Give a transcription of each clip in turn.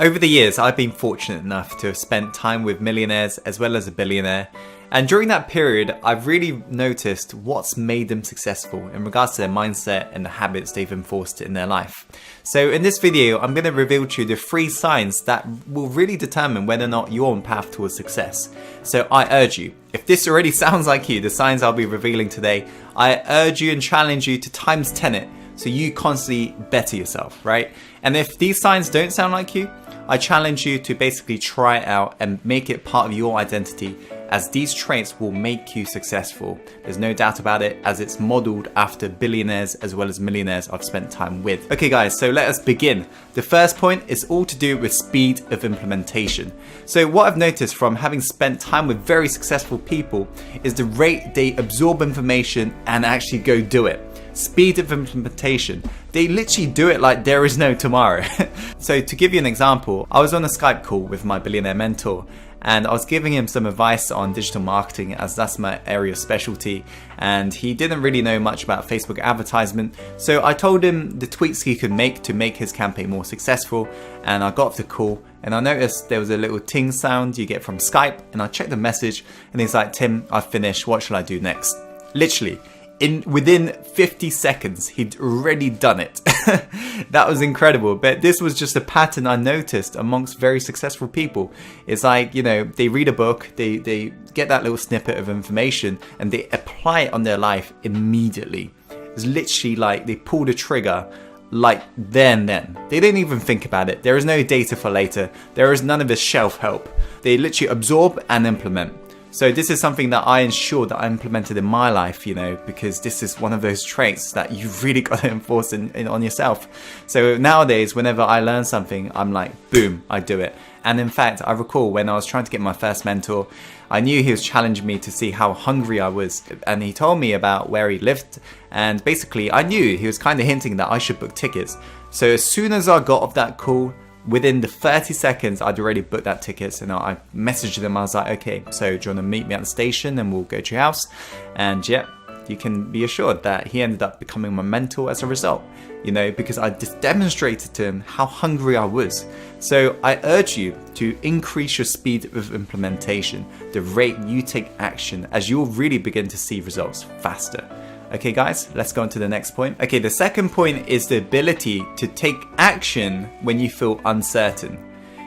Over the years, I've been fortunate enough to have spent time with millionaires as well as a billionaire. And during that period, I've really noticed what's made them successful in regards to their mindset and the habits they've enforced in their life. So in this video, I'm going to reveal to you the 3 signs that will really determine whether or not you're on path towards success. So I urge you, if this already sounds like you, the signs I'll be revealing today, I urge you and challenge you to times 10 it so you constantly better yourself, right? And if these signs don't sound like you, I challenge you to basically try it out and make it part of your identity, as these traits will make you successful. There's no doubt about it, as it's modeled after billionaires as well as millionaires I've spent time with. Okay guys, so let us begin. The first point is all to do with speed of implementation. So what I've noticed from having spent time with very successful people is the rate they absorb information and actually go do it. Speed of implementation. They literally do it like there is no tomorrow. So to give you an example, I was on a Skype call with my billionaire mentor and I was giving him some advice on digital marketing, as that's my area of specialty, and he didn't really know much about Facebook advertisement. So I told him the tweaks he could make to make his campaign more successful, and I got off the call and I noticed there was a little ting sound you get from Skype, and I checked the message and he's like, "Tim, I've finished, what shall I do next?" Literally within 50 seconds, he'd already done it. That was incredible. But this was just a pattern I noticed amongst very successful people. It's like, you know, they read a book, they get that little snippet of information and they apply it on their life immediately. It's literally like they pull the trigger like then. They don't even think about it. There is no data for later. There is none of this shelf help. They literally absorb and implement. So this is something that I ensure that I implemented in my life, you know, because this is one of those traits that you've really got to enforce on yourself. So nowadays, whenever I learn something, I'm like, boom, I do it. And in fact, I recall when I was trying to get my first mentor, I knew he was challenging me to see how hungry I was. And he told me about where he lived. And basically, I knew he was kind of hinting that I should book tickets. So as soon as I got off that call, within the 30 seconds, I'd already booked that tickets, and I messaged them. I was like, okay, so do you want to meet me at the station and we'll go to your house? And yeah, you can be assured that he ended up becoming my mentor as a result, you know, because I just demonstrated to him how hungry I was. So I urge you to increase your speed of implementation, the rate you take action, as you'll really begin to see results faster. Okay guys, let's go on to the next point. Okay, the second point is the ability to take action when you feel uncertain.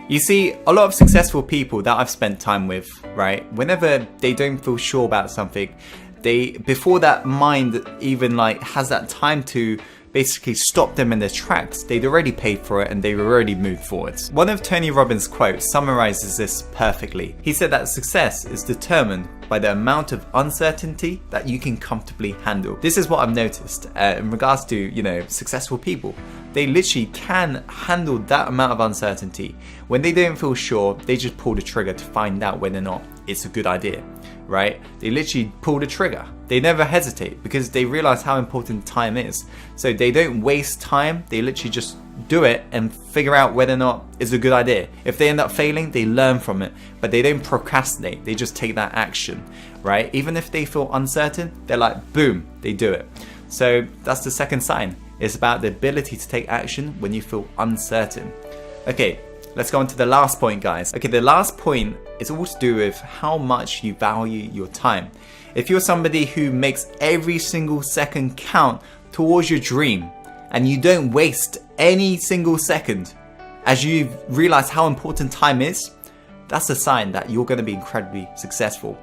You see, a lot of successful people that I've spent time with, right, whenever they don't feel sure about something, before that mind even like has that time to basically stop them in their tracks, they'd already paid for it and they've already moved forwards. One of Tony Robbins' quotes summarizes this perfectly. He said that success is determined by the amount of uncertainty that you can comfortably handle. This is what I've noticed in regards to, you know, successful people. They literally can handle that amount of uncertainty. When they don't feel sure, they just pull the trigger to find out whether or not it's a good idea, right? They literally pull the trigger. They never hesitate because they realize how important time is. So they don't waste time. They literally just do it and figure out whether or not it's a good idea. If they end up failing, they learn from it, but they don't procrastinate. They just take that action, right? Even if they feel uncertain, they're like, boom, they do it. So that's the second sign. It's about the ability to take action when you feel uncertain. Okay, let's go on to the last point, guys. Okay, the last point is all to do with how much you value your time. If you're somebody who makes every single second count towards your dream and you don't waste any single second as you realize how important time is, that's a sign that you're going to be incredibly successful.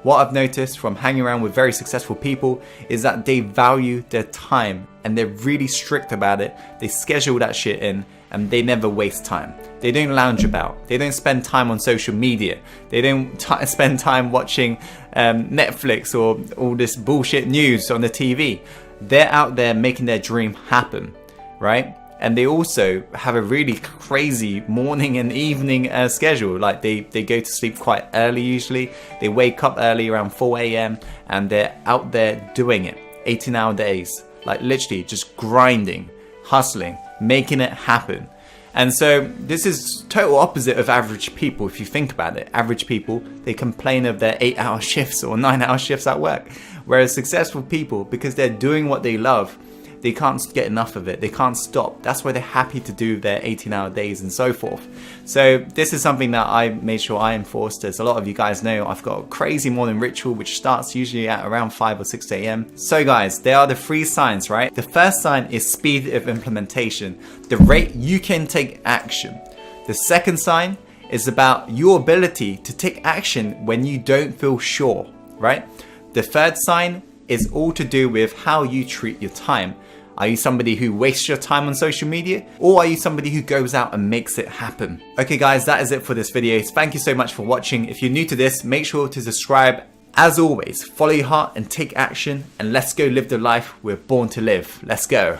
What I've noticed from hanging around with very successful people is that they value their time and they're really strict about it. They schedule that shit in and they never waste time. They don't lounge about. They don't spend time on social media. They don't spend time watching Netflix or all this bullshit news on the TV. They're out there making their dream happen, right? And they also have a really crazy morning and evening schedule. Like they go to sleep quite early usually. They wake up early around 4 a.m. and they're out there doing it. 18-hour days. Like literally just grinding, hustling, making it happen. And so this is total opposite of average people if you think about it. Average people, they complain of their 8-hour shifts or 9-hour shifts at work. Whereas successful people, because they're doing what they love, they can't get enough of it. They can't stop. That's why they're happy to do their 18-hour days and so forth. So this is something that I made sure I enforced. As a lot of you guys know, I've got a crazy morning ritual which starts usually at around 5 or 6 a.m. So guys, there are the 3 signs, right? The first sign is speed of implementation, the rate you can take action. The second sign is about your ability to take action when you don't feel sure, right? The third sign is all to do with how you treat your time. Are you somebody who wastes your time on social media, or are you somebody who goes out and makes it happen? Okay guys, that is it for this video. Thank you so much for watching. If you're new to this, make sure to subscribe. As always, follow your heart and take action, and let's go live the life we're born to live. Let's go.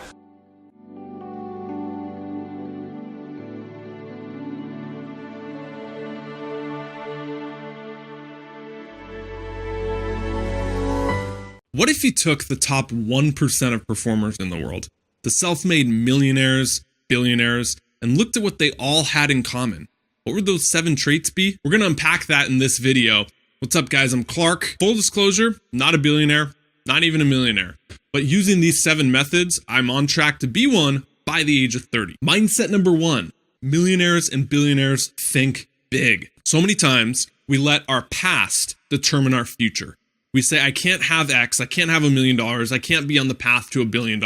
What if you took the top 1% of performers in the world, the self-made millionaires, billionaires, and looked at what they all had in common? What would those 7 traits be? We're going to unpack that in this video. What's up, guys? I'm Clark. Full disclosure, not a billionaire, not even a millionaire. But using these 7 methods, I'm on track to be one by the age of 30. Mindset number 1, millionaires and billionaires think big. So many times we let our past determine our future. We say, I can't have X, I can't have $1 million, I can't be on the path to $1 billion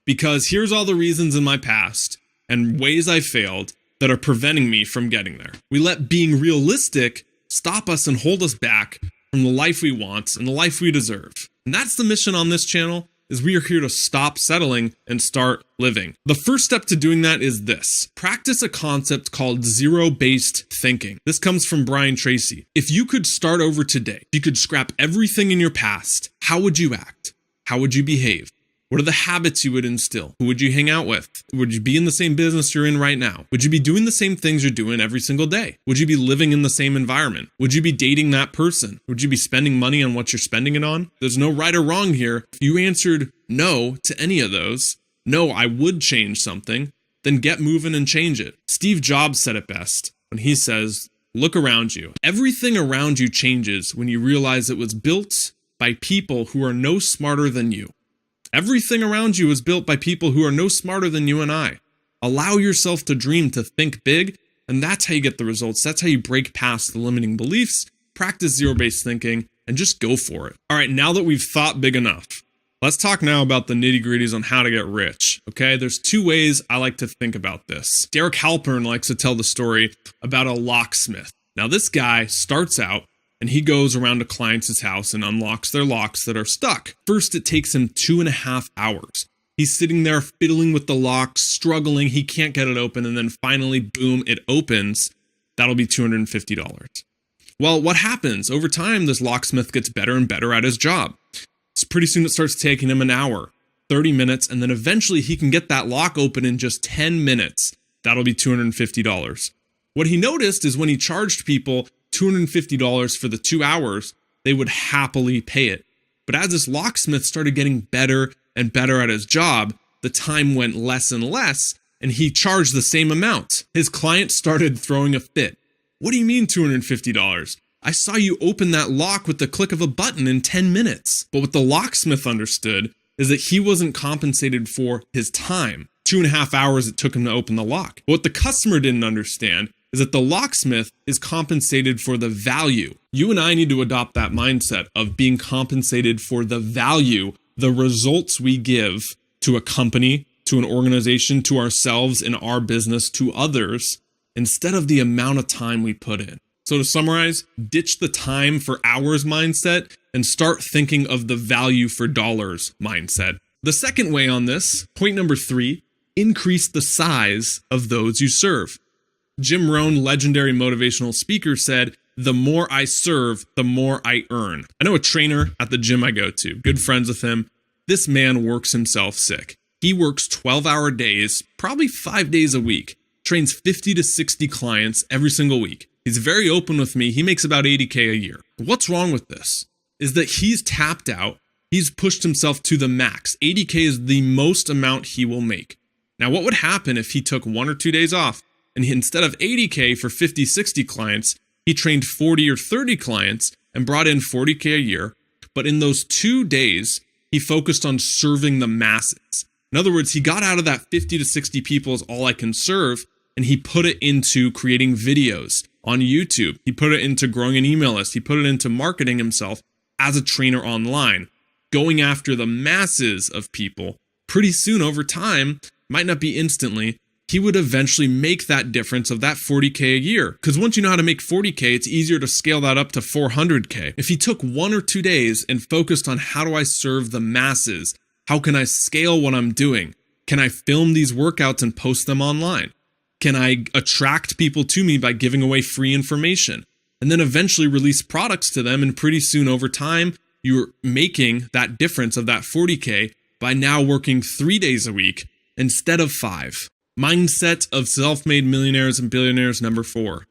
because here's all the reasons in my past and ways I failed that are preventing me from getting there. We let being realistic stop us and hold us back from the life we want and the life we deserve. And that's the mission on this channel, is we are here to stop settling and start living. The first step to doing that is this. Practice a concept called zero-based thinking. This comes from Brian Tracy. If you could start over today, if you could scrap everything in your past, how would you act? How would you behave? What are the habits you would instill? Who would you hang out with? Would you be in the same business you're in right now? Would you be doing the same things you're doing every single day? Would you be living in the same environment? Would you be dating that person? Would you be spending money on what you're spending it on? There's no right or wrong here. If you answered no to any of those, no, I would change something, then get moving and change it. Steve Jobs said it best when he says, look around you. Everything around you changes when you realize it was built by people who are no smarter than you. Everything around you is built by people who are no smarter than you and I. Allow yourself to dream, to think big, and that's how you get the results. That's how you break past the limiting beliefs, practice zero-based thinking, and just go for it. All right, now that we've thought big enough, let's talk now about the nitty-gritties on how to get rich, okay? There's 2 ways I like to think about this. Derek Halpern likes to tell the story about a locksmith. Now, this guy starts out and he goes around to clients' house and unlocks their locks that are stuck. First, it takes him 2.5 hours. He's sitting there fiddling with the lock, struggling, he can't get it open, and then finally, boom, it opens. That'll be $250. Well, what happens? Over time, this locksmith gets better and better at his job. So pretty soon it starts taking him an hour, 30 minutes, and then eventually he can get that lock open in just 10 minutes. That'll be $250. What he noticed is when he charged people $250 for the 2 hours, they would happily pay it. But as this locksmith started getting better and better at his job, the time went less and less, and he charged the same amount. His client started throwing a fit. What do you mean $250? I saw you open that lock with the click of a button in 10 minutes. But what the locksmith understood is that he wasn't compensated for his time. 2.5 hours it took him to open the lock. But what the customer didn't understand is that the locksmith is compensated for the value. You and I need to adopt that mindset of being compensated for the value, the results we give to a company, to an organization, to ourselves, in our business, to others, instead of the amount of time we put in. So to summarize, ditch the time for hours mindset and start thinking of the value for dollars mindset. The second way on this, point number 3, increase the size of those you serve. Jim Rohn, legendary motivational speaker, said, the more I serve, the more I earn. I know a trainer at the gym I go to, good friends with him. This man works himself sick. He works 12-hour days, probably 5 days a week, trains 50 to 60 clients every single week. He's very open with me. He makes about $80K a year. What's wrong with this is that he's tapped out. He's pushed himself to the max. $80K is the most amount he will make. Now, what would happen if he took 1 or 2 days off and instead of $80K for 50, 60 clients, he trained 40 or 30 clients and brought in $40K a year. But in those 2 days, he focused on serving the masses. In other words, he got out of that 50 to 60 people is all I can serve, and he put it into creating videos on YouTube. He put it into growing an email list. He put it into marketing himself as a trainer online, going after the masses of people. Pretty soon over time, might not be instantly, he would eventually make that difference of that 40K a year. Because once you know how to make 40K, it's easier to scale that up to 400K. If he took 1 or 2 days and focused on how do I serve the masses? How can I scale what I'm doing? Can I film these workouts and post them online? Can I attract people to me by giving away free information? And then eventually release products to them, and pretty soon over time, you're making that difference of that 40K by now working 3 days a week instead of 5. Mindset of self-made millionaires and billionaires number 4,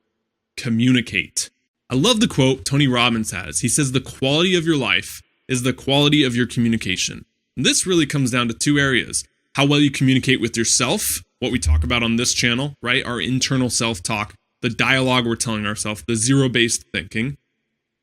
communicate. I love the quote Tony Robbins has. He says, the quality of your life is the quality of your communication. And this really comes down to 2 areas. How well you communicate with yourself, what we talk about on this channel, right? Our internal self-talk, the dialogue we're telling ourselves, the zero-based thinking,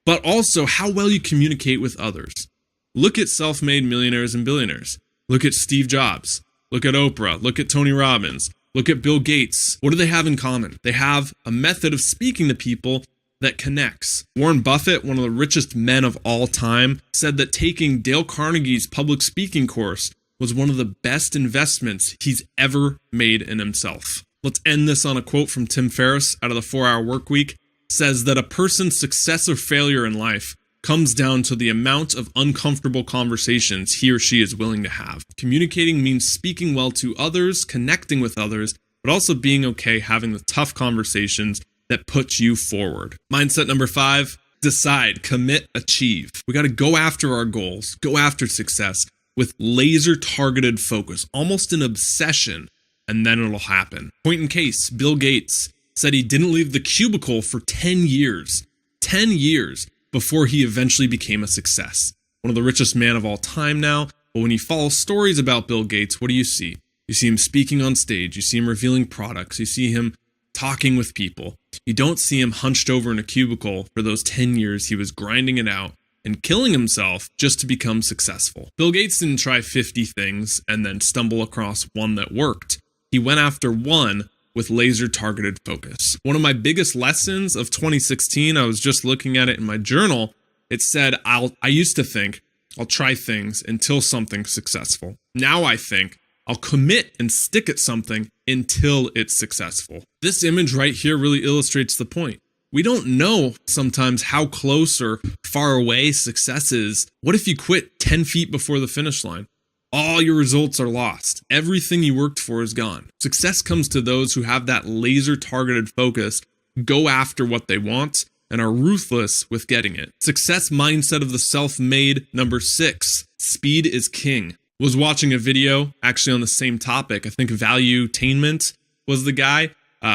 but also how well you communicate with others. Look at self-made millionaires and billionaires. Look at Steve Jobs. Look at Oprah. Look at Tony Robbins. Look at Bill Gates. What do they have in common? They have a method of speaking to people that connects. Warren Buffett, one of the richest men of all time, said that taking Dale Carnegie's public speaking course was one of the best investments he's ever made in himself. Let's end this on a quote from Tim Ferriss out of the 4-Hour Workweek. Says that a person's success or failure in life comes down to the amount of uncomfortable conversations he or she is willing to have. Communicating means speaking well to others, connecting with others, but also being okay having the tough conversations that put you forward. Mindset number 5, decide, commit, achieve. We got to go after our goals, go after success with laser targeted focus, almost an obsession, and then it'll happen. Point in case, Bill Gates said he didn't leave the cubicle for 10 years. 10 years. Before he eventually became a success. One of the richest men of all time now, but when you follow stories about Bill Gates, what do you see? You see him speaking on stage, you see him revealing products, you see him talking with people. You don't see him hunched over in a cubicle for those 10 years he was grinding it out and killing himself just to become successful. Bill Gates didn't try 50 things and then stumble across one that worked. He went after one with laser targeted focus. One of my biggest lessons of 2016, I was just looking at it in my journal. It said, I used to think I'll try things until something's successful. Now I think I'll commit and stick at something until it's successful. This image right here really illustrates the point. We don't know sometimes how close or far away success is. What if you quit 10 feet before the finish line? All your results are lost. Everything you worked for is gone. Success comes to those who have that laser targeted focus, go after what they want, and are ruthless with getting it. Success mindset of the self-made number 6, speed is king. Was watching a video actually on the same topic. I think Valuetainment was the guy.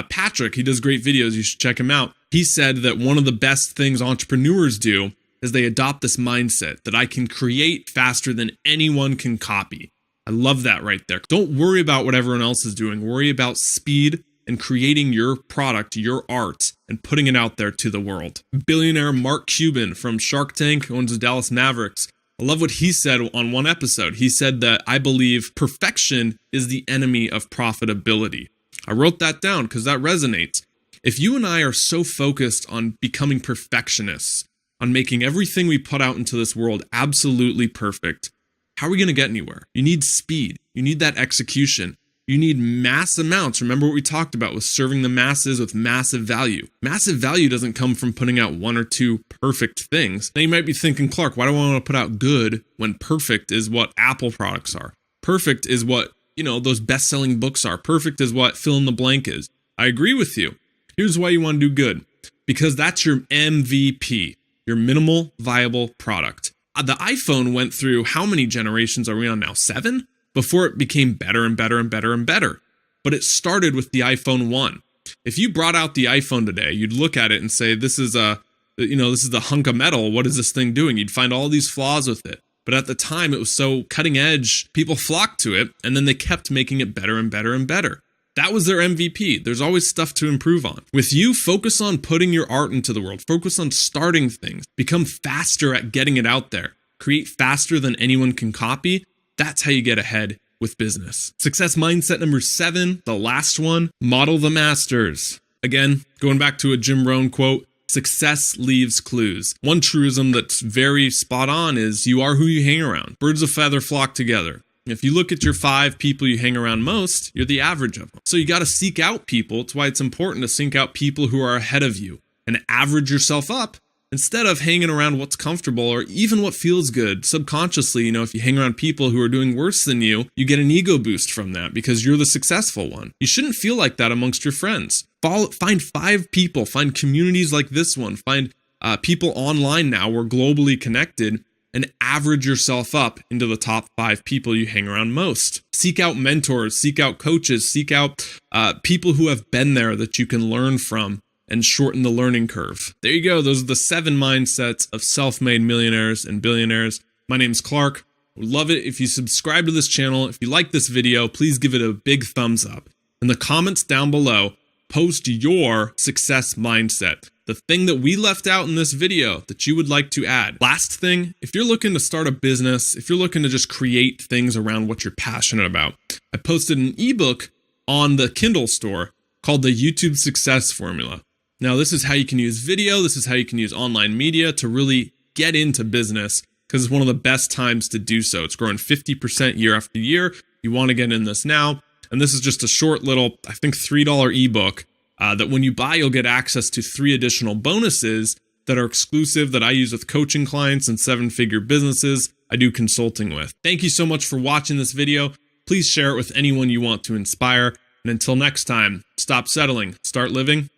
Patrick, he does great videos. You should check him out. He said that one of the best things entrepreneurs do is they adopt this mindset that I can create faster than anyone can copy. I love that right there. Don't worry about what everyone else is doing. Worry about speed and creating your product, your art, and putting it out there to the world. Billionaire Mark Cuban from Shark Tank owns the Dallas Mavericks. I love what he said on one episode. He said that I believe perfection is the enemy of profitability. I wrote that down because that resonates. If you and I are so focused on becoming perfectionists, on making everything we put out into this world absolutely perfect, how are we going to get anywhere? You need speed. You need that execution. You need mass amounts. Remember what we talked about with serving the masses with massive value. Massive value doesn't come from putting out 1 or 2 perfect things. Now you might be thinking, Clark, why do I want to put out good when perfect is what Apple products are? Perfect is what, those best-selling books are. Perfect is what fill in the blank is. I agree with you. Here's why you want to do good. Because that's your MVP. Your minimal viable product. The iPhone went through, how many generations are we on now? 7? Before it became better and better and better and better. But it started with the iPhone 1. If you brought out the iPhone today, you'd look at it and say, this is a hunk of metal. What is this thing doing? You'd find all these flaws with it. But at the time, it was so cutting edge, people flocked to it, and then they kept making it better and better and better. That was their MVP. There's always stuff to improve on. With you, focus on putting your art into the world. Focus on starting things. Become faster at getting it out there. Create faster than anyone can copy. That's how you get ahead with business. Success mindset number 7, the last one, model the masters. Again, going back to a Jim Rohn quote, success leaves clues. One truism that's very spot on is you are who you hang around. Birds of a feather flock together. If you look at your 5 people you hang around most, you're the average of them. So you got to seek out people. It's why it's important to seek out people who are ahead of you and average yourself up instead of hanging around what's comfortable or even what feels good. Subconsciously, if you hang around people who are doing worse than you, you get an ego boost from that because you're the successful one. You shouldn't feel like that amongst your friends. Find 5 people, find communities like this one, find people online now. We're globally connected, and average yourself up into the top 5 people you hang around most. Seek out mentors, seek out coaches, seek out people who have been there that you can learn from and shorten the learning curve. There you go. Those are the 7 mindsets of self-made millionaires and billionaires. My name's Clark. I would love it if you subscribe to this channel. If you like this video, please give it a big thumbs up. In the comments down below, post your success mindset. The thing that we left out in this video that you would like to add. Last thing, if you're looking to start a business, if you're looking to just create things around what you're passionate about, I posted an ebook on the Kindle store called the YouTube Success Formula. Now, this is how you can use video. This is how you can use online media to really get into business because it's one of the best times to do so. It's growing 50% year after year. You want to get in this now. And this is just a short little, I think, $3 ebook that when you buy, you'll get access to 3 additional bonuses that are exclusive that I use with coaching clients and 7-figure businesses I do consulting with. Thank you so much for watching this video. Please share it with anyone you want to inspire. And until next time, stop settling, start living.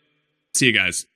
See you guys.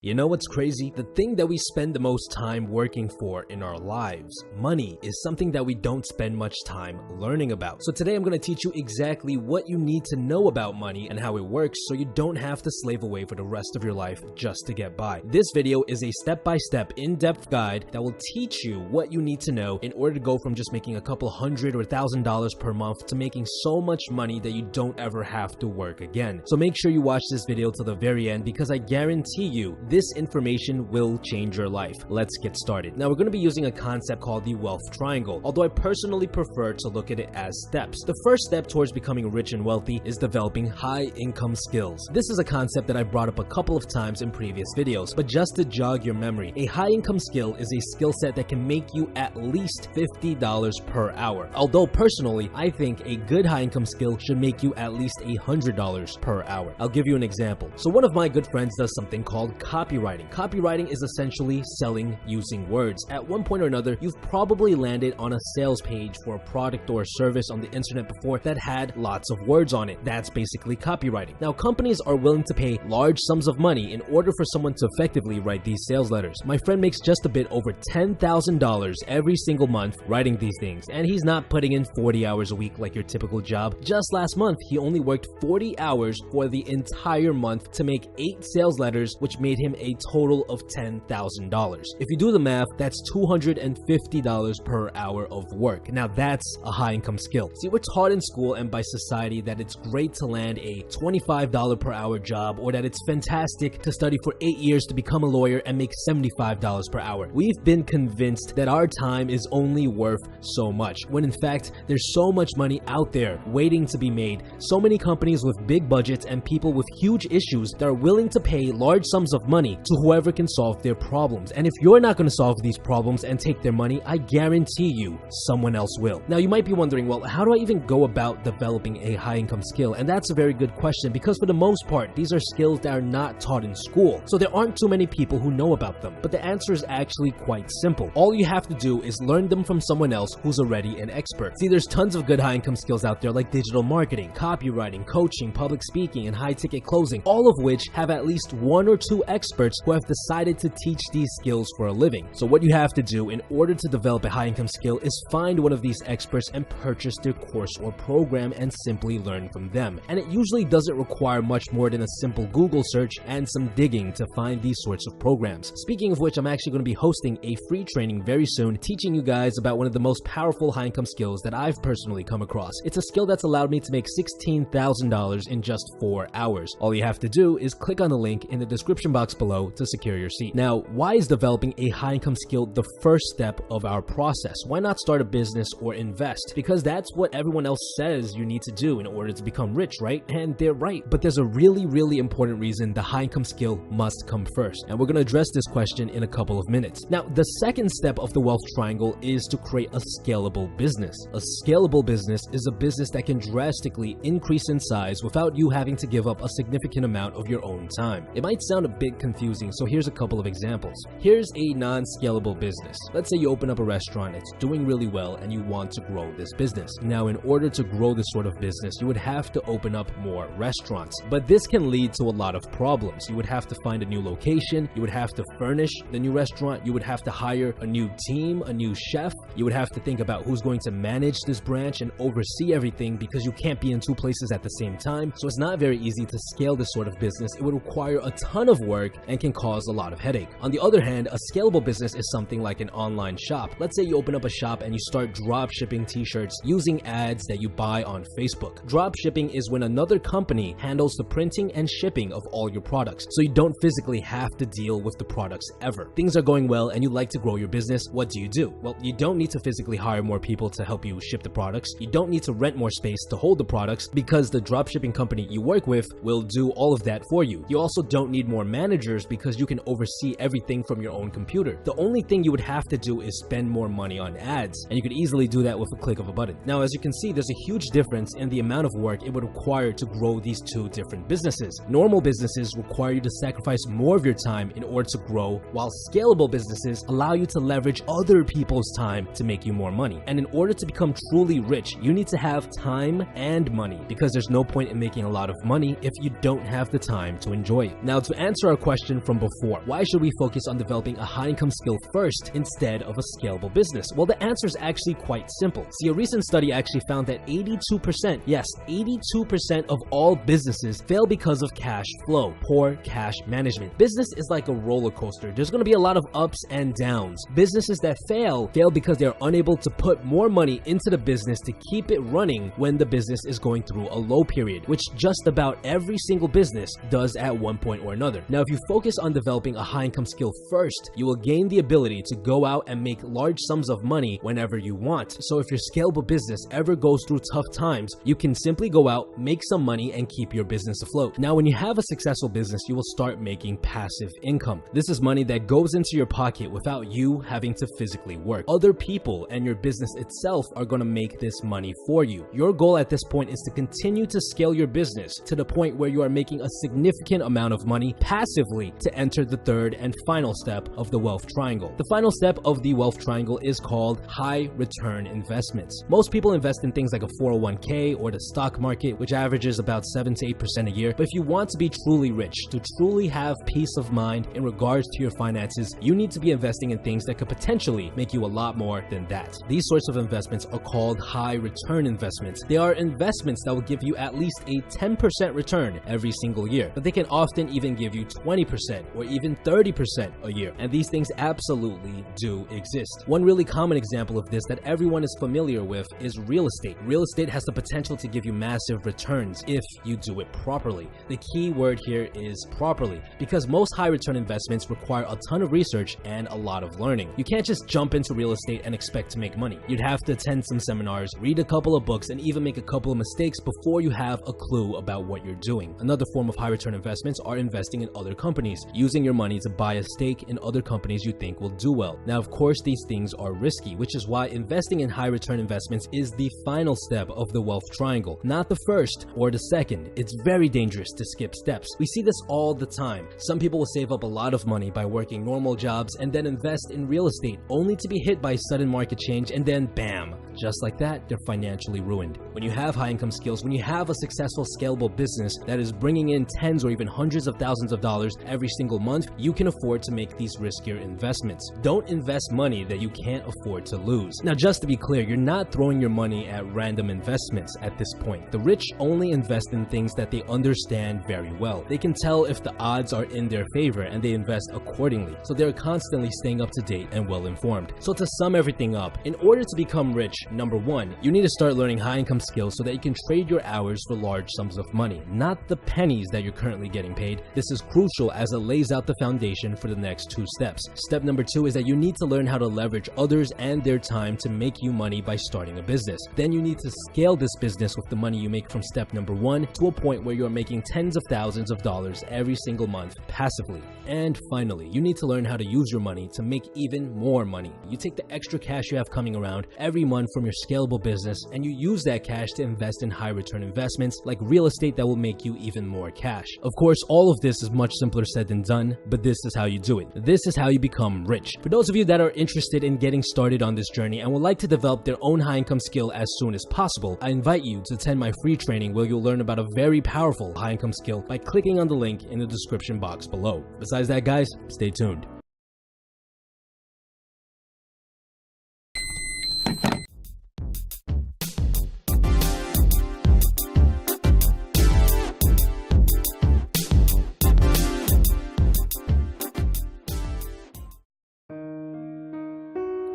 You know what's crazy? The thing that we spend the most time working for in our lives, money, is something that we don't spend much time learning about. So today I'm going to teach you exactly what you need to know about money and how it works so you don't have to slave away for the rest of your life just to get by. This video is a step-by-step, in-depth guide that will teach you what you need to know in order to go from just making a couple $100 or $1,000 per month to making so much money that you don't ever have to work again. So make sure you watch this video to the very end because I guarantee you this information will change your life. Let's get started. Now we're going to be using a concept called the wealth triangle, although I personally prefer to look at it as steps. The first step towards becoming rich and wealthy is developing high income skills. This is a concept that I brought up a couple of times in previous videos, but just to jog your memory, a high income skill is a skill set that can make you at least $50 per hour. Although personally, I think a good high income skill should make you at least $100 per hour. I'll give you an example. So one of my good friends does something called copywriting. Copywriting is essentially selling using words. At one point or another, you've probably landed on a sales page for a product or a service on the internet before that had lots of words on it. That's basically copywriting. Now, companies are willing to pay large sums of money in order for someone to effectively write these sales letters. My friend makes just a bit over $10,000 every single month writing these things, and he's not putting in 40 hours a week like your typical job. Just last month, he only worked 40 hours for the entire month to make 8 sales letters, which made him a total of $10,000. If you do the math, that's $250 per hour of work. Now that's a high income skill. See, we're taught in school and by society that it's great to land a $25 per hour job, or that it's fantastic to study for 8 years to become a lawyer and make $75 per hour. We've been convinced that our time is only worth so much, when in fact, there's so much money out there waiting to be made. So many companies with big budgets and people with huge issues that are willing to pay large sums of money to whoever can solve their problems. And if you're not going to solve these problems and take their money, I guarantee you someone else will. Now you might be wondering, well, how do I even go about developing a high income skill? And that's a very good question, because for the most part, these are skills that are not taught in school. So there aren't too many people who know about them. But the answer is actually quite simple. All you have to do is learn them from someone else who's already an expert. See, there's tons of good high income skills out there like digital marketing, copywriting, coaching, public speaking, and high ticket closing, all of which have at least 1 or 2 experts who have decided to teach these skills for a living. So what you have to do in order to develop a high income skill is find one of these experts and purchase their course or program and simply learn from them. And it usually doesn't require much more than a simple Google search and some digging to find these sorts of programs. Speaking of which, I'm actually going to be hosting a free training very soon, teaching you guys about one of the most powerful high income skills that I've personally come across. It's a skill that's allowed me to make $16,000 in just 4 hours. All you have to do is click on the link in the description box box below to secure your seat. Now, why is developing a high income skill the first step of our process? Why not start a business or invest? Because that's what everyone else says you need to do in order to become rich, right? And they're right. But there's a really important reason the high income skill must come first. And we're going to address this question in a couple of minutes. Now, the second step of the wealth triangle is to create a scalable business. A scalable business is a business that can drastically increase in size without you having to give up a significant amount of your own time. It might sound a bit confusing, so here's a couple of examples. Here's a non-scalable business. Let's say you open up a restaurant, it's doing really well, and you want to grow this business. Now, in order to grow this sort of business, you would have to open up more restaurants. But this can lead to a lot of problems. You would have to find a new location, you would have to furnish the new restaurant, you would have to hire a new team, a new chef, you would have to think about who's going to manage this branch and oversee everything because you can't be in two places at the same time. So it's not very easy to scale this sort of business. It would require a ton of work and can cause a lot of headache. On the other hand, a scalable business is something like an online shop. Let's say you open up a shop and you start drop shipping t-shirts using ads that you buy on Facebook. Drop shipping is when another company handles the printing and shipping of all your products, so you don't physically have to deal with the products ever. Things are going well and you'd like to grow your business. What do? Well, you don't need to physically hire more people to help you ship the products. You don't need to rent more space to hold the products because the dropshipping company you work with will do all of that for you. You also don't need more managers because you can oversee everything from your own computer. The only thing you would have to do is spend more money on ads, and you could easily do that with a click of a button. Now, as you can see, there's a huge difference in the amount of work it would require to grow these two different businesses. Normal businesses require you to sacrifice more of your time in order to grow, while scalable businesses allow you to leverage other people's time to make you more money. And in order to become truly rich, you need to have time and money, because there's no point in making a lot of money if you don't have the time to enjoy it. Now, to answer our question from before, why should we focus on developing a high income skill first instead of a scalable business? Well, the answer is actually quite simple. See, a recent study actually found that 82%, yes, 82% of all businesses fail because of cash flow, poor cash management. Business is like a roller coaster. There's going to be a lot of ups and downs. Businesses that fail because they're unable to put more money into the business to keep it running when the business is going through a low period, which just about every single business does at one point or another. Now, if you focus on developing a high income skill first, you will gain the ability to go out and make large sums of money whenever you want. So if your scalable business ever goes through tough times, you can simply go out, make some money, and keep your business afloat. Now, when you have a successful business, you will start making passive income. This is money that goes into your pocket without you having to physically work. Other people and your business itself are going to make this money for you. Your goal at this point is to continue to scale your business to the point where you are making a significant amount of money passively to enter the third and final step of the wealth triangle. The final step of the wealth triangle is called high return investments. Most people invest in things like a 401k or the stock market, which averages about 7 to 8% a year. But if you want to be truly rich, to truly have peace of mind in regards to your finances, you need to be investing in things that could potentially make you a lot more than that. These sorts of investments are called high return investments. They are investments that will give you at least a 10% return every single year, but they can often even give you 20% or even 30% a year. And these things absolutely do exist. One really common example of this that everyone is familiar with is real estate. Real estate has the potential to give you massive returns if you do it properly. The key word here is properly, because most high return investments require a ton of research and a lot of learning. You can't just jump into real estate and expect to make money. You'd have to attend some seminars, read a couple of books, and even make a couple of mistakes before you have a clue about what you're doing. Another form of high return investments are investing in other companies, using your money to buy a stake in other companies you think will do well. Now, of course, these things are risky, which is why investing in high return investments is the final step of the wealth triangle, not the first or the second. It's very dangerous to skip steps. We see this all the time. Some people will save up a lot of money by working normal jobs and then invest in real estate, only to be hit by sudden market change, and then bam, just like that, they're financially ruined. When you have high income skills, when you have a successful scalable business that is bringing in tens or even hundreds of thousands of dollars every single month, you can afford to make these riskier investments. Don't invest money that you can't afford to lose. Now, just to be clear, you're not throwing your money at random investments at this point. The rich only invest in things that they understand very well. They can tell if the odds are in their favor and they invest accordingly. So they're constantly staying up to date and well informed. So to sum everything up, in order to become rich, Number 1, you need to start learning high income skills so that you can trade your hours for large sums of money, not the pennies that you're currently getting paid. This is crucial as it lays out the foundation for the next 2 steps. Step number 2 is that you need to learn how to leverage others and their time to make you money by starting a business. Then you need to scale this business with the money you make from step number 1 to a point where you're making tens of thousands of dollars every single month passively. And finally, you need to learn how to use your money to make even more money. You take the extra cash you have coming around every month from your scalable business and you use that cash to invest in high return investments like real estate that will make you even more cash. Of course, all of this is much simpler said than done, but this is how you do it. This is how you become rich. For those of you that are interested in getting started on this journey and would like to develop their own high income skill as soon as possible, I invite you to attend my free training where you'll learn about a very powerful high income skill by clicking on the link in the description box below. Besides that, guys, stay tuned.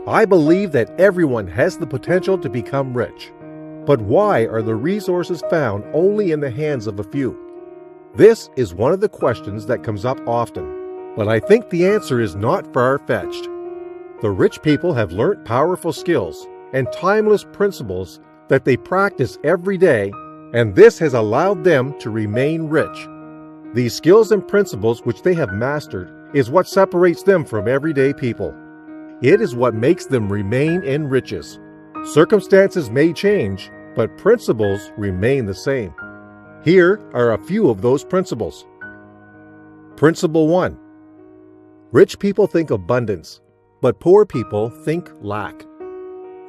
I believe that everyone has the potential to become rich. But why are the resources found only in the hands of a few? This is one of the questions that comes up often, but I think the answer is not far-fetched. The rich people have learnt powerful skills and timeless principles that they practice every day, and this has allowed them to remain rich. These skills and principles which they have mastered is what separates them from everyday people. It is what makes them remain in riches. Circumstances may change, but principles remain the same. Here are a few of those principles. Principle 1. Rich people think abundance, but poor people think lack.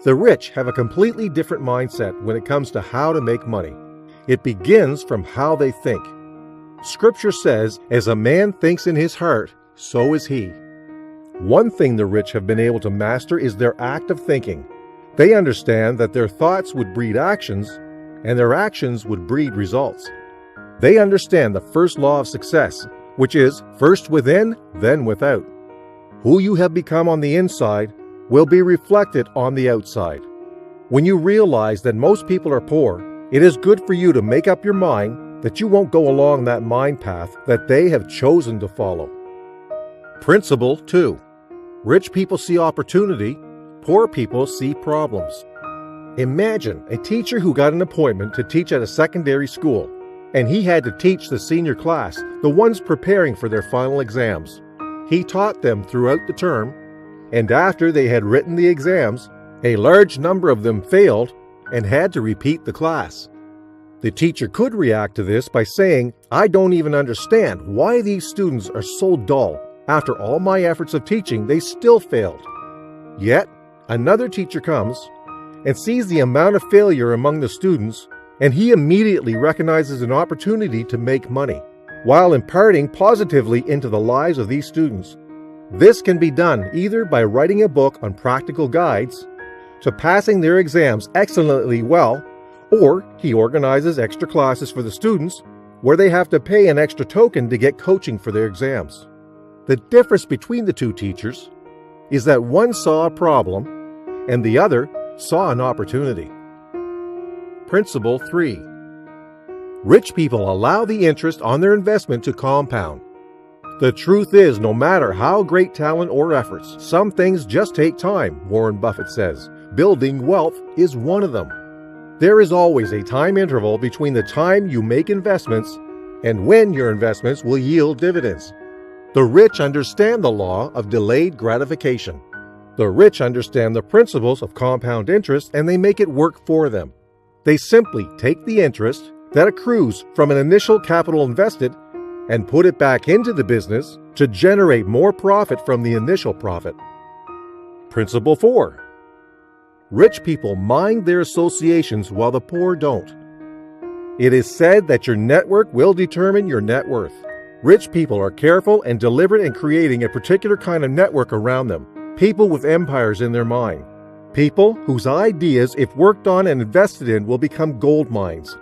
The rich have a completely different mindset when it comes to how to make money. It begins from how they think. Scripture says, "As a man thinks in his heart, so is he." One thing the rich have been able to master is their active thinking. They understand that their thoughts would breed actions, and their actions would breed results. They understand the first law of success, which is first within, then without. Who you have become on the inside will be reflected on the outside. When you realize that most people are poor, it is good for you to make up your mind that you won't go along that mind path that they have chosen to follow. Principle 2. Rich people see opportunity, poor people see problems. Imagine a teacher who got an appointment to teach at a secondary school, and he had to teach the senior class, the ones preparing for their final exams. He taught them throughout the term, and after they had written the exams, a large number of them failed and had to repeat the class. The teacher could react to this by saying, "I don't even understand why these students are so dull. After all my efforts of teaching, they still failed." Yet, another teacher comes and sees the amount of failure among the students, and he immediately recognizes an opportunity to make money, while imparting positively into the lives of these students. This can be done either by writing a book on practical guides, to passing their exams excellently well, or he organizes extra classes for the students where they have to pay an extra token to get coaching for their exams. The difference between the two teachers is that one saw a problem and the other saw an opportunity. Principle 3. Rich people allow the interest on their investment to compound. The truth is, no matter how great talent or efforts, some things just take time, Warren Buffett says. Building wealth is one of them. There is always a time interval between the time you make investments and when your investments will yield dividends. The rich understand the law of delayed gratification. The rich understand the principles of compound interest, and they make it work for them. They simply take the interest that accrues from an initial capital invested and put it back into the business to generate more profit from the initial profit. Principle 4. Rich people mind their associations while the poor don't. It is said that your network will determine your net worth. Rich people are careful and deliberate in creating a particular kind of network around them, people with empires in their mind, people whose ideas, if worked on and invested in, will become gold mines.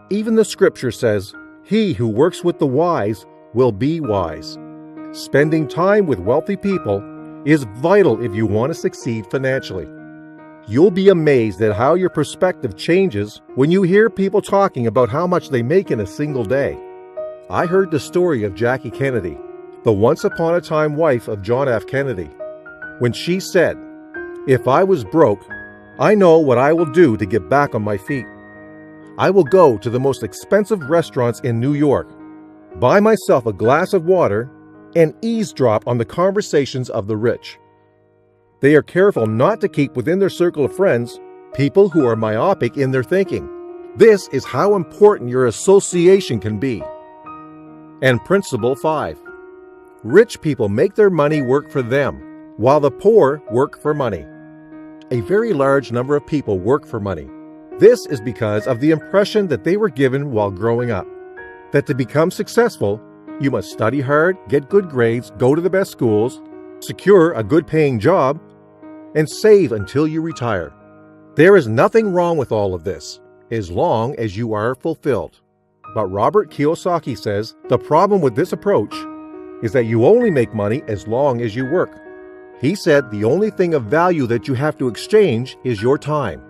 Even the scripture says, "He who works with the wise will be wise." Spending time with wealthy people is vital if you want to succeed financially. You'll be amazed at how your perspective changes when you hear people talking about how much they make in a single day. I heard the story of Jackie Kennedy, the once-upon-a-time wife of John F. Kennedy, when she said, "If I was broke, I know what I will do to get back on my feet. I will go to the most expensive restaurants in New York, buy myself a glass of water, and eavesdrop on the conversations of the rich." They are careful not to keep within their circle of friends people who are myopic in their thinking. This is how important your association can be. And Principle 5. Rich people make their money work for them, while the poor work for money. A very large number of people work for money. This is because of the impression that they were given while growing up, that to become successful, you must study hard, get good grades, go to the best schools, secure a good paying job, and save until you retire. There is nothing wrong with all of this, as long as you are fulfilled. But Robert Kiyosaki says the problem with this approach is that you only make money as long as you work. He said the only thing of value that you have to exchange is your time.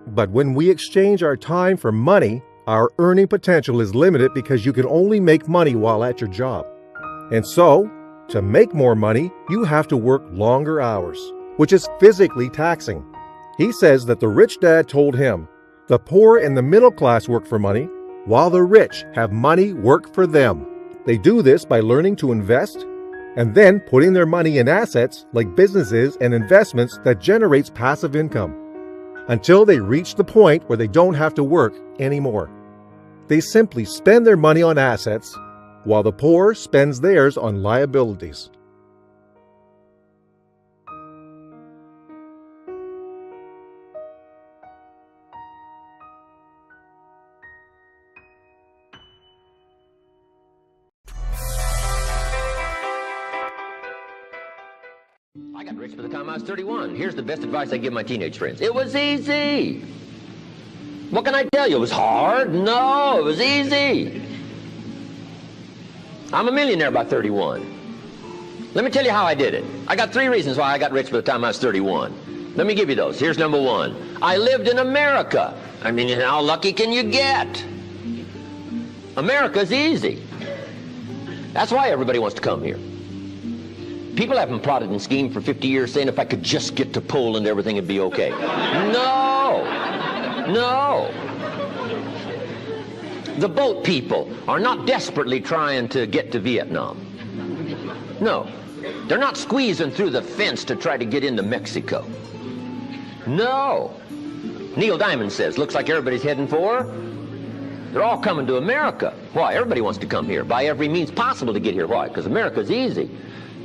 But when we exchange our time for money, our earning potential is limited because you can only make money while at your job. And so, to make more money, you have to work longer hours, which is physically taxing. He says that the rich dad told him, the poor and the middle class work for money, while the rich have money work for them. They do this by learning to invest and then putting their money in assets like businesses and investments that generates passive income, until they reach the point where they don't have to work anymore. They simply spend their money on assets, while the poor spends theirs on liabilities. I got rich by the time I was 31. Here's the best advice I give my teenage friends. It was easy. What can I tell you? It was hard? No, it was easy. I'm a millionaire by 31. Let me tell you how I did it. I got 3 reasons why I got rich by the time I was 31. Let me give you those. Here's number 1. I lived in America. I mean, how lucky can you get? America's easy. That's why everybody wants to come here. People haven't plotted and schemed for 50 years saying if I could just get to Poland, everything would be okay. No. No. The boat people are not desperately trying to get to Vietnam. No. They're not squeezing through the fence to try to get into Mexico. No. Neil Diamond says, looks like everybody's heading for. They're all coming to America. Why? Everybody wants to come here by every means possible to get here. Why? Because America's easy.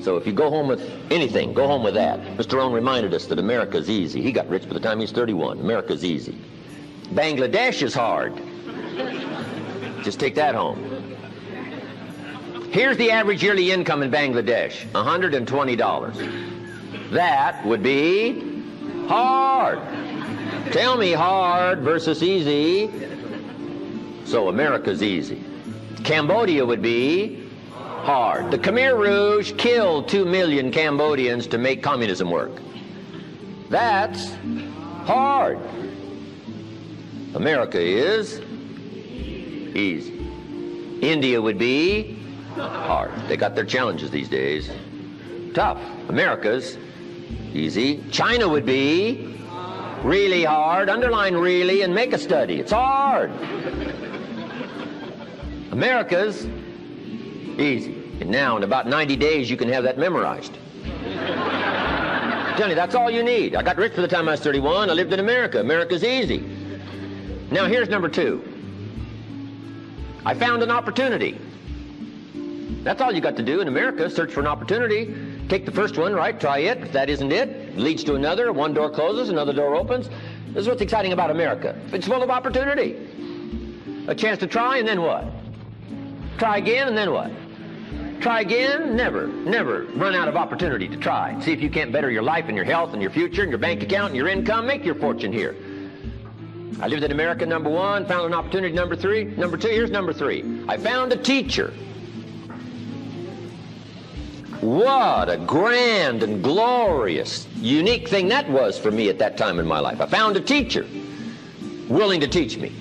So if you go home with anything, go home with that. Mr. Rohn reminded us that America's easy. He got rich by the time he was 31. America's easy. Bangladesh is hard. Just take that home. Here's the average yearly income in Bangladesh, $120. That would be hard. Tell me hard versus easy. So America's easy. Cambodia would be hard. The Khmer Rouge killed 2 million Cambodians to make communism work. That's hard. America is easy. India would be hard. They got their challenges these days. Tough. America's easy. China would be really hard. Underline really and make a study. It's hard. America's easy. And now in about 90 days you can have that memorized. I'm telling you, that's all you need. I got rich by the time I was 31. I lived in America. America's easy. Now here's number 2. I found an opportunity. That's all you got to do in America, search for an opportunity. Take the first one, right? Try it. If that isn't it leads to another. One door closes, another door opens. This is what's exciting about America. It's full of opportunity. A chance to try, and then what? Try again, and then what? Try again? Never run out of opportunity to try. See if you can't better your life and your health and your future and your bank account and your income. Make your fortune here. I lived in America, number 1. Found an opportunity, number 3. Number 2, here's number 3. I found a teacher. What a grand and glorious, unique thing that was for me at that time in my life. I found a teacher willing to teach me.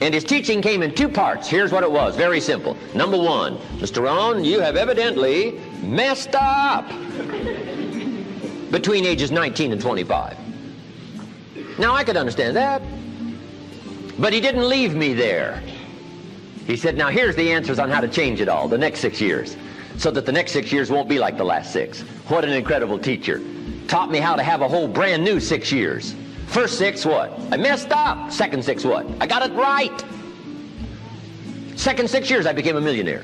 And his teaching came in two parts. Here's what it was, very simple. Number one, Mr. Rohn, you have evidently messed up between ages 19 and 25. Now, I could understand that, but he didn't leave me there. He said, now here's the answers on how to change it all, the next 6 years, so that the next 6 years won't be like the last 6. What an incredible teacher. Taught me how to have a whole brand new 6 years. First 6, what? I messed up. Second 6, what? I got it right. Second 6 years, I became a millionaire.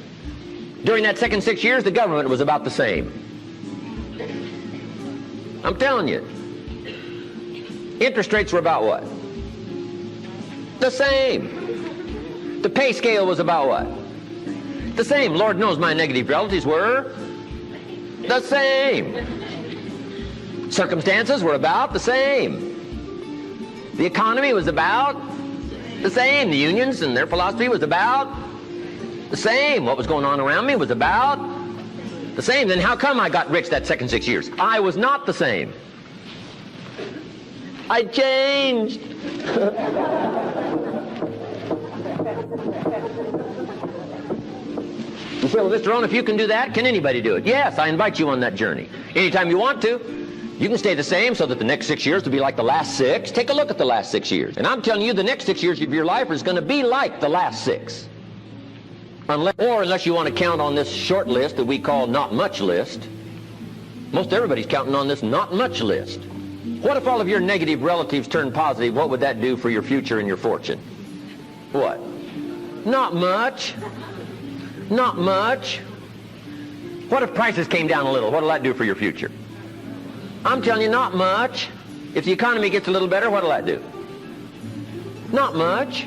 During that second 6 years, the government was about the same. I'm telling you. Interest rates were about what? The same. The pay scale was about what? The same. Lord knows my negative relatives were the same. Circumstances were about the same. The economy was about the same. The unions and their philosophy was about the same. What was going on around me was about the same. Then how come I got rich that second 6 years? I was not the same. I changed. You say, well, Mr. Rohn, if you can do that, can anybody do it? Yes, I invite you on that journey. Anytime you want to. You can stay the same so that the next 6 years will be like the last 6. Take a look at the last 6 years. And I'm telling you, the next 6 years of your life is going to be like the last 6. Unless you want to count on this short list that we call not much list. Most everybody's counting on this not much list. What if all of your negative relatives turn positive? What would that do for your future and your fortune? What? Not much. Not much. What if prices came down a little? What will that do for your future? I'm telling you, not much. If the economy gets a little better, what will that do? Not much.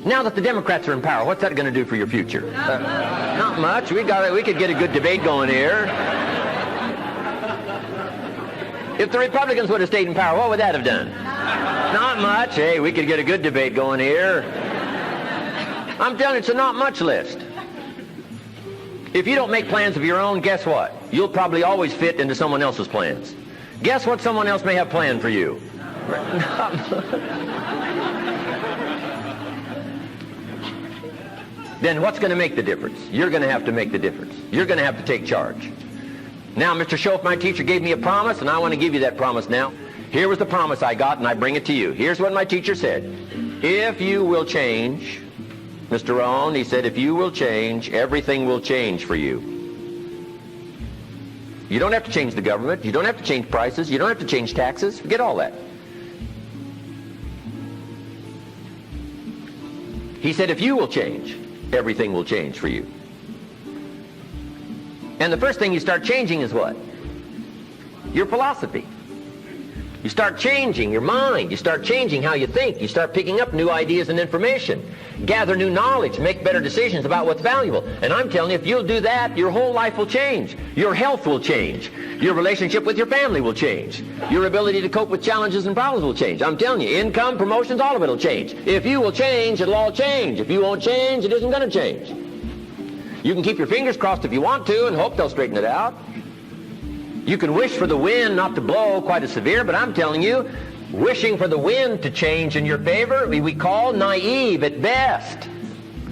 Now that the Democrats are in power, what's that going to do for your future? Not much. We could get a good debate going here. If the Republicans would have stayed in power, what would that have done? Not much. Hey, we could get a good debate going here. I'm telling you, it's a not much list. If you don't make plans of your own, guess what? You'll probably always fit into someone else's plans. Guess what someone else may have planned for you? Then what's going to make the difference? You're going to have to make the difference. You're going to have to take charge. Now, Mr. Schoaf, my teacher, gave me a promise, and I want to give you that promise now. Here was the promise I got, and I bring it to you. Here's what my teacher said. If you will change, Mr. Rohn, he said, if you will change, everything will change for you. You don't have to change the government. You don't have to change prices. You don't have to change taxes. Forget all that. He said, if you will change, everything will change for you. And the first thing you start changing is what? Your philosophy. You start changing your mind. You start changing how you think. You start picking up new ideas and information. Gather new knowledge. Make better decisions about what's valuable. And I'm telling you, if you'll do that, your whole life will change. Your health will change. Your relationship with your family will change. Your ability to cope with challenges and problems will change. I'm telling you, income, promotions, all of it will change. If you will change, it'll all change. If you won't change, it isn't going to change. You can keep your fingers crossed if you want to and hope they'll straighten it out. You can wish for the wind not to blow quite as severe, but I'm telling you, wishing for the wind to change in your favor, we call naive at best.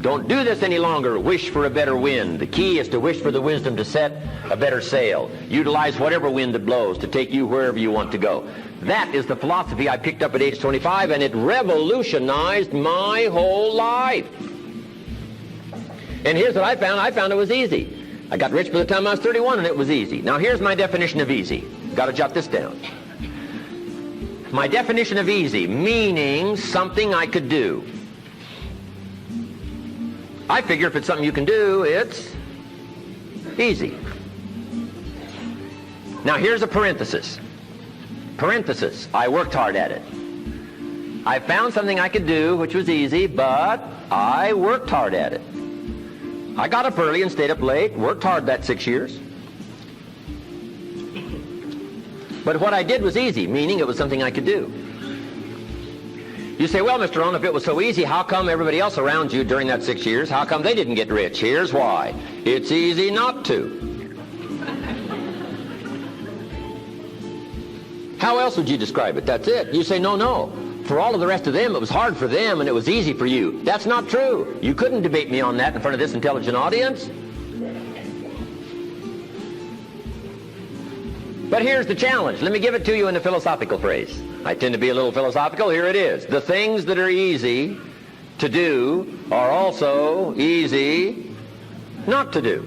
Don't do this any longer. Wish for a better wind. The key is to wish for the wisdom to set a better sail. Utilize whatever wind it blows to take you wherever you want to go. That is the philosophy I picked up at age 25, and it revolutionized my whole life. And here's what I found. I found it was easy. I got rich by the time I was 31, and it was easy. Now, here's my definition of easy. Got to jot this down. My definition of easy, meaning something I could do. I figure if it's something you can do, it's easy. Now, here's a parenthesis. Parenthesis, I worked hard at it. I found something I could do, which was easy, but I worked hard at it. I got up early and stayed up late, worked hard that 6 years. But what I did was easy, meaning it was something I could do. You say, well, Mr. Rohn, if it was so easy, how come everybody else around you during that 6 years, how come they didn't get rich? Here's why. It's easy not to. How else would you describe it? That's it. You say, no. For all of the rest of them, it was hard for them and it was easy for you. That's not true. You couldn't debate me on that in front of this intelligent audience. But here's the challenge. Let me give it to you in a philosophical phrase. I tend to be a little philosophical. Here it is. The things that are easy to do are also easy not to do.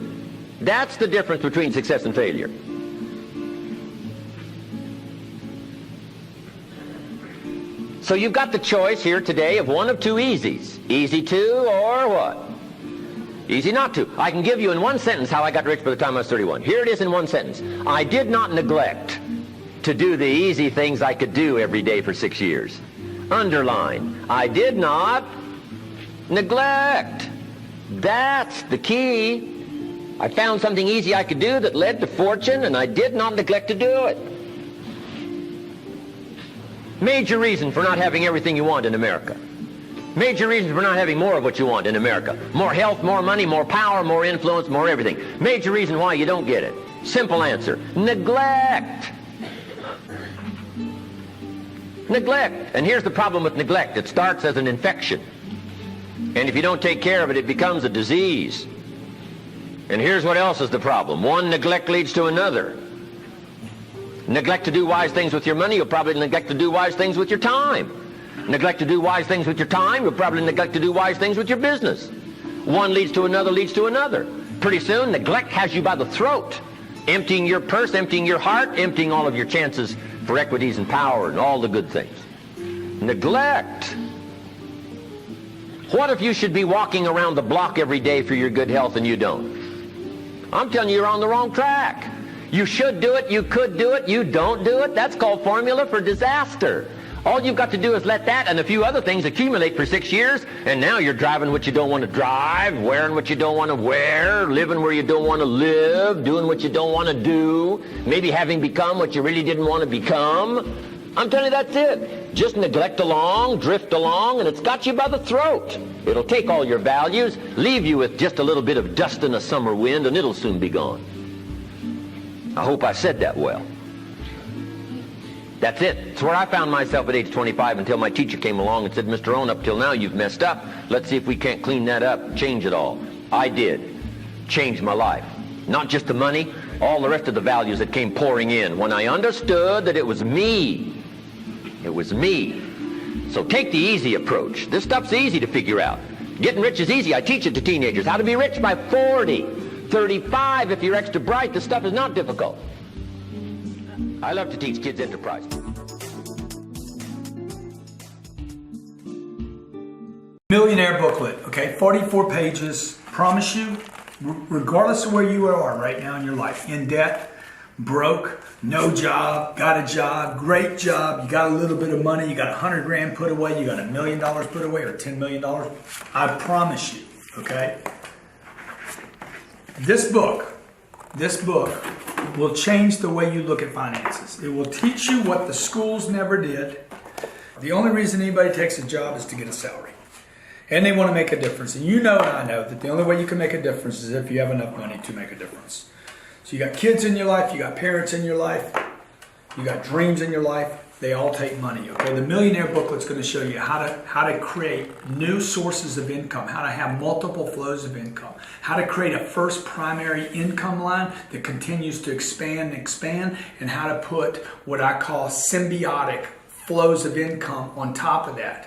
That's the difference between success and failure. So you've got the choice here today of one of two easies. Easy to or what? Easy not to. I can give you in one sentence how I got rich by the time I was 31. Here it is in one sentence. I did not neglect to do the easy things I could do every day for 6 years. Underline. I did not neglect. That's the key. I found something easy I could do that led to fortune, and I did not neglect to do it. Major reason for not having everything you want in America. Major reason for not having more of what you want in America. More health, more money, more power, more influence, more everything. Major reason why you don't get it. Simple answer. Neglect. Neglect. And here's the problem with neglect. It starts as an infection. And if you don't take care of it, it becomes a disease. And here's what else is the problem. One neglect leads to another. Neglect to do wise things with your money, you'll probably neglect to do wise things with your time. Neglect to do wise things with your time, you'll probably neglect to do wise things with your business. One leads to another, leads to another. Pretty soon, neglect has you by the throat, emptying your purse, emptying your heart, emptying all of your chances for equities and power and all the good things. Neglect. What if you should be walking around the block every day for your good health and you don't? I'm telling you, you're on the wrong track. You should do it, you could do it, you don't do it. That's called formula for disaster. All you've got to do is let that and a few other things accumulate for 6 years, and now you're driving what you don't want to drive, wearing what you don't want to wear, living where you don't want to live, doing what you don't want to do, maybe having become what you really didn't want to become. I'm telling you, that's it. Just neglect along, drift along, and it's got you by the throat. It'll take all your values, leave you with just a little bit of dust in a summer wind, and it'll soon be gone. I hope I said that well. That's it. It's where I found myself at age 25 until my teacher came along and said, Mr. Rohn, up till now you've messed up. Let's see if we can't clean that up, change it all. I did. Changed my life. Not just the money, all the rest of the values that came pouring in when I understood that it was me. It was me. So take the easy approach. This stuff's easy to figure out. Getting rich is easy. I teach it to teenagers. How to be rich by 40, 35 if you're extra bright. This stuff is not difficult. I love to teach kids enterprise. Millionaire booklet, okay, 44 pages. Promise you, regardless of where you are right now in your life, in debt, broke, no job, got a job, great job, you got a little bit of money, you got 100 grand put away, you got $1 million put away, or $10 million, I promise you, okay, this book will change the way you look at finances. It will teach you what the schools never did. The only reason anybody takes a job is to get a salary. And they want to make a difference. And you know and I know that the only way you can make a difference is if you have enough money to make a difference. So you got kids in your life, you got parents in your life, you got dreams in your life. They all take money, okay? The Millionaire Booklet's going to show you how to create new sources of income, how to have multiple flows of income, how to create a first primary income line that continues to expand and expand, and how to put what I call symbiotic flows of income on top of that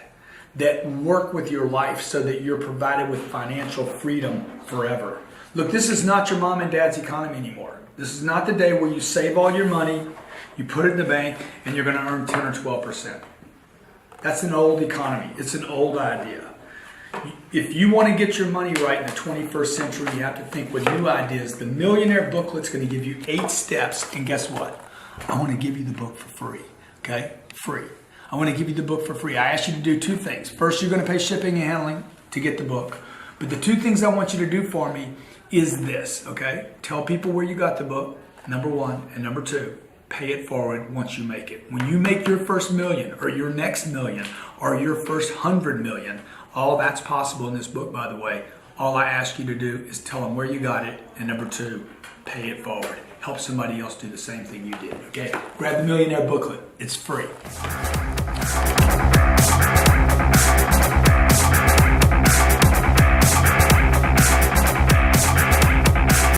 work with your life so that you're provided with financial freedom forever. Look, this is not your mom and dad's economy anymore. This is not the day where you save all your money, you put it in the bank, and you're going to earn 10 or 12%. That's an old economy. It's an old idea. If you want to get your money right in the 21st century, you have to think with new ideas. The Millionaire Booklet's going to give you 8 steps, and guess what? I want to give you the book for free, okay? Free. I want to give you the book for free. I ask you to do 2 things. First, you're going to pay shipping and handling to get the book. But the 2 things I want you to do for me is this, okay? Tell people where you got the book, number 1, and number 2. pay it forward once you make it. When you make your first million or your next million or your first 100 million, all that's possible in this book, by the way. All I ask you to do is tell them where you got it, and number two, pay it forward. Help somebody else do the same thing you did, okay? Grab the Millionaire booklet. It's free.